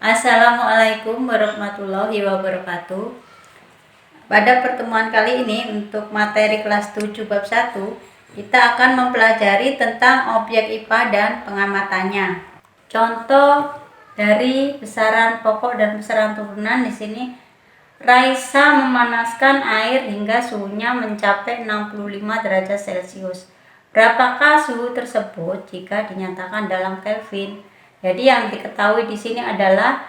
Assalamualaikum warahmatullahi wabarakatuh. Pada pertemuan kali ini untuk materi kelas 7 bab 1, kita akan mempelajari tentang objek IPA dan pengamatannya. Contoh dari besaran pokok dan besaran turunan di sini. Raisa memanaskan air hingga suhunya mencapai 65 derajat Celcius. Berapakah suhu tersebut jika dinyatakan dalam Kelvin? Jadi yang diketahui di sini adalah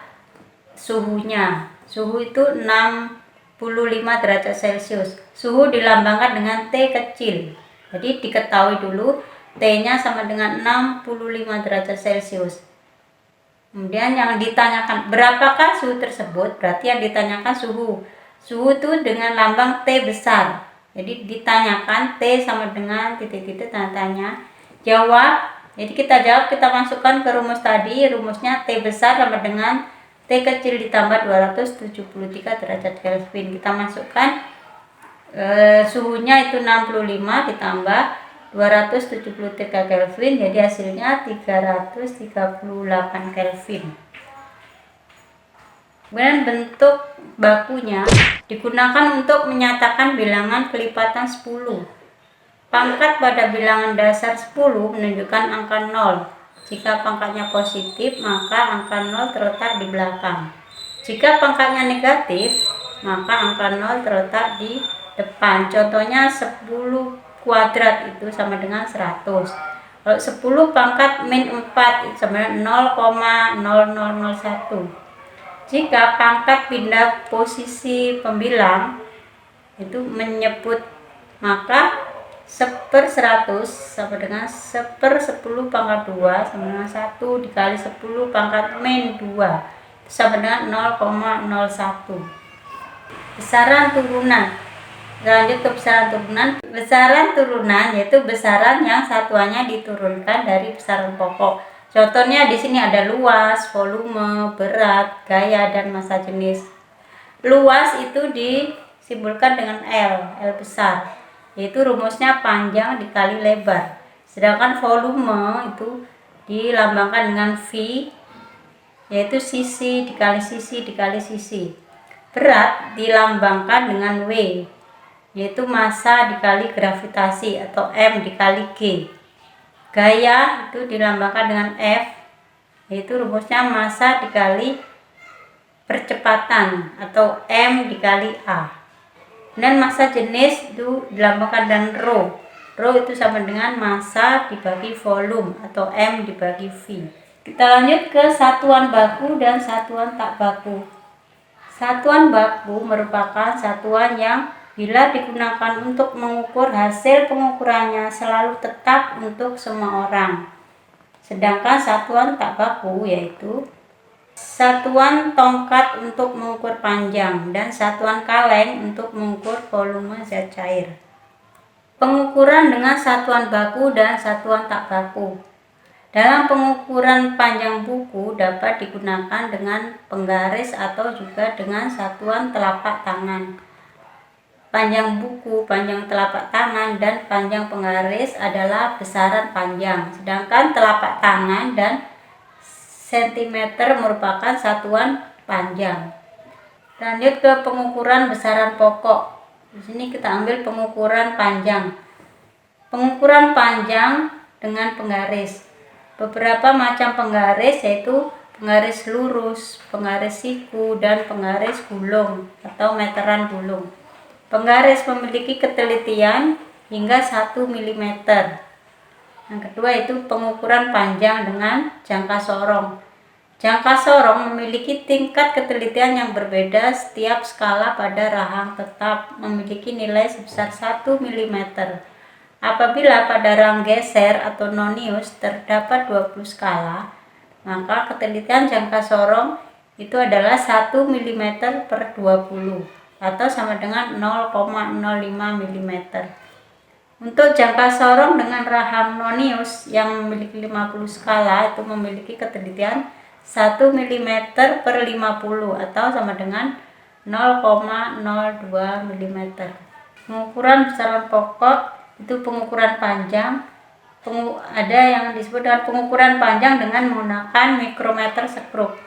suhunya. Suhu itu 65 derajat Celcius. Suhu dilambangkan dengan T kecil. Jadi diketahui dulu T-nya sama dengan 65 derajat Celcius. Kemudian yang ditanyakan berapakah suhu tersebut, berarti yang ditanyakan suhu. Suhu itu dengan lambang T besar. Jadi ditanyakan T sama dengan titik-titik tanda tanya. Jawab. Jadi kita jawab, kita masukkan ke rumus tadi. Rumusnya T besar sama dengan T kecil ditambah 273 derajat Kelvin. Kita masukkan suhunya itu 65 ditambah 273 Kelvin, jadi hasilnya 338 Kelvin. Kemudian bentuk bakunya digunakan untuk menyatakan bilangan kelipatan 10. Pangkat pada bilangan dasar 10 menunjukkan angka 0. Jika pangkatnya positif, maka angka 0 terletak di belakang. Jika pangkatnya negatif, maka angka 0 terletak di depan. Contohnya 10 kuadrat itu sama dengan 100. Kalau 10 pangkat min 4 itu sama dengan 0,0001. Jika pangkat pindah posisi pembilang itu menyebut, maka 1/100 sama dengan 1/10 pangkat 2 sama dengan 1 dikali 10 pangkat min 2 sama dengan 0,01. Besaran turunan. Lanjut ke besaran turunan. Besaran turunan yaitu besaran yang satuannya diturunkan dari besaran pokok. Contohnya di sini ada luas, volume, berat, gaya, dan massa jenis. Luas itu disimbolkan dengan L besar, yaitu rumusnya panjang dikali lebar. Sedangkan volume itu dilambangkan dengan V, yaitu sisi dikali sisi dikali sisi. Berat dilambangkan dengan W, yaitu massa dikali gravitasi atau M dikali G. Gaya itu dilambangkan dengan F, yaitu rumusnya massa dikali percepatan atau M dikali A. Dan massa jenis itu dilambangkan dengan Rho. Rho itu sama dengan massa dibagi volume atau M dibagi V. Kita lanjut ke satuan baku dan satuan tak baku. Satuan baku merupakan satuan yang bila digunakan untuk mengukur hasil pengukurannya selalu tetap untuk semua orang. Sedangkan satuan tak baku yaitu satuan tongkat untuk mengukur panjang dan satuan kaleng untuk mengukur volume zat cair. Pengukuran dengan satuan baku dan satuan tak baku. Dalam pengukuran panjang buku dapat digunakan dengan penggaris atau juga dengan satuan telapak tangan. Panjang buku, panjang telapak tangan, dan panjang penggaris adalah besaran panjang. Sedangkan telapak tangan dan sentimeter merupakan satuan panjang. Lanjut ke pengukuran besaran pokok. Di sini kita ambil pengukuran panjang. Pengukuran panjang dengan penggaris. Beberapa macam penggaris yaitu penggaris lurus, penggaris siku, dan penggaris gulung atau meteran gulung. Penggaris memiliki ketelitian hingga 1 mm. Yang kedua itu pengukuran panjang dengan jangka sorong. Jangka sorong memiliki tingkat ketelitian yang berbeda. Setiap skala pada rahang tetap memiliki nilai sebesar 1 mm. Apabila pada rahang geser atau nonius terdapat 20 skala, maka ketelitian jangka sorong itu adalah 1 mm per 20 atau sama dengan 0,05 mm. Untuk jangka sorong dengan rahang nonius yang memiliki 50 skala itu memiliki ketelitian 1 mm per 50 atau sama dengan 0,02 mm. Pengukuran besaran pokok itu pengukuran panjang. Ada yang disebut dengan pengukuran panjang dengan menggunakan mikrometer sekrup.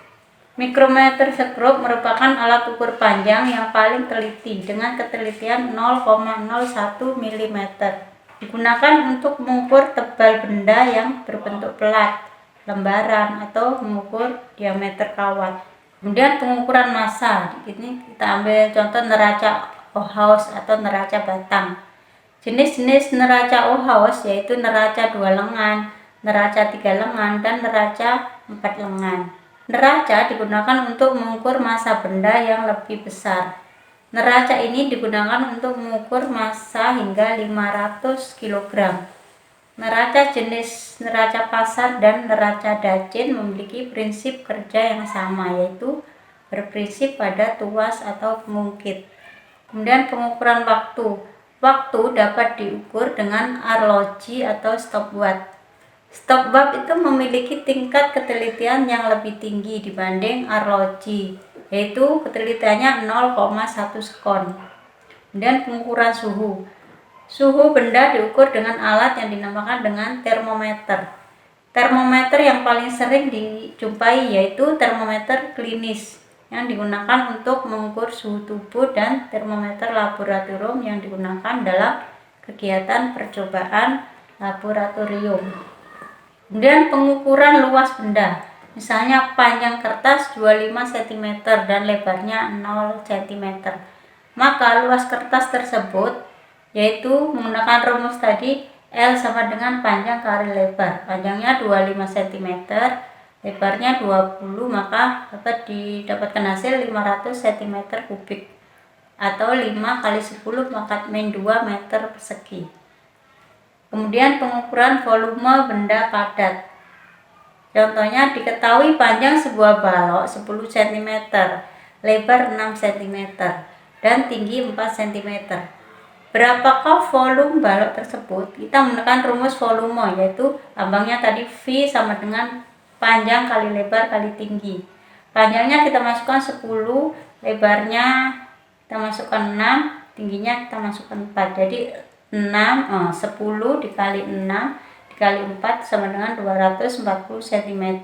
Mikrometer sekrup merupakan alat ukur panjang yang paling teliti dengan ketelitian 0,01 mm. Digunakan untuk mengukur tebal benda yang berbentuk pelat, lembaran, atau mengukur diameter kawat. Kemudian pengukuran massa. Ini kita ambil contoh neraca Ohaus atau neraca batang. Jenis-jenis neraca Ohaus yaitu neraca 2 lengan, neraca 3 lengan, dan neraca 4 lengan. Neraca digunakan untuk mengukur massa benda yang lebih besar. Neraca ini digunakan untuk mengukur massa hingga 500 kg. Neraca jenis neraca pasar dan neraca dacin memiliki prinsip kerja yang sama, yaitu berprinsip pada tuas atau pengungkit. Kemudian pengukuran waktu. Waktu dapat diukur dengan arloji atau stopwatch. Stopwatch itu memiliki tingkat ketelitian yang lebih tinggi dibanding arloji, yaitu ketelitiannya 0,1 sekon. Kemudian pengukuran suhu. Suhu benda diukur dengan alat yang dinamakan dengan termometer. Termometer yang paling sering dijumpai yaitu termometer klinis yang digunakan untuk mengukur suhu tubuh dan termometer laboratorium yang digunakan dalam kegiatan percobaan laboratorium. Kemudian pengukuran luas benda. Misalnya panjang kertas 25 cm dan lebarnya 0 cm. Maka luas kertas tersebut yaitu menggunakan rumus tadi L sama dengan panjang kali lebar. Panjangnya 25 cm, lebarnya 20, maka dapat didapatkan hasil 500 cm kubik atau 5 kali 10 pangkat min 2 meter persegi. Kemudian pengukuran volume benda padat. Contohnya diketahui panjang sebuah balok 10 cm, lebar 6 cm, dan tinggi 4 cm. Berapakah volume balok tersebut? Kita menggunakan rumus volume, yaitu lambangnya tadi V sama dengan panjang kali lebar kali tinggi. Panjangnya kita masukkan 10, lebarnya kita masukkan 6, tingginya kita masukkan 4. Jadi 10 dikali 6 dikali 4 sama dengan 240 cm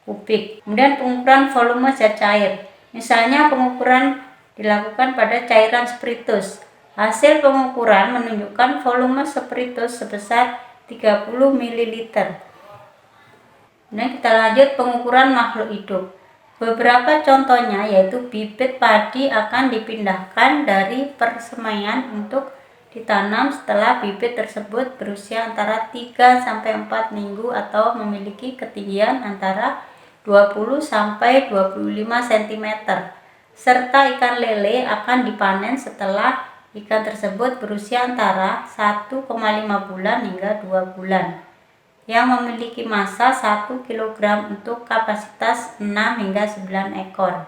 kubik. Kemudian pengukuran volume zat cair. Misalnya pengukuran dilakukan pada cairan spiritus. Hasil pengukuran menunjukkan volume spiritus sebesar 30 ml. Nah, kita lanjut pengukuran makhluk hidup. Beberapa contohnya yaitu bibit padi akan dipindahkan dari persemaian untuk ditanam setelah bibit tersebut berusia antara 3-4 minggu atau memiliki ketinggian antara 20-25 cm. Serta ikan lele akan dipanen setelah ikan tersebut berusia antara 1,5 bulan hingga 2 bulan. Yang memiliki massa 1 kg untuk kapasitas 6 hingga 9 ekor.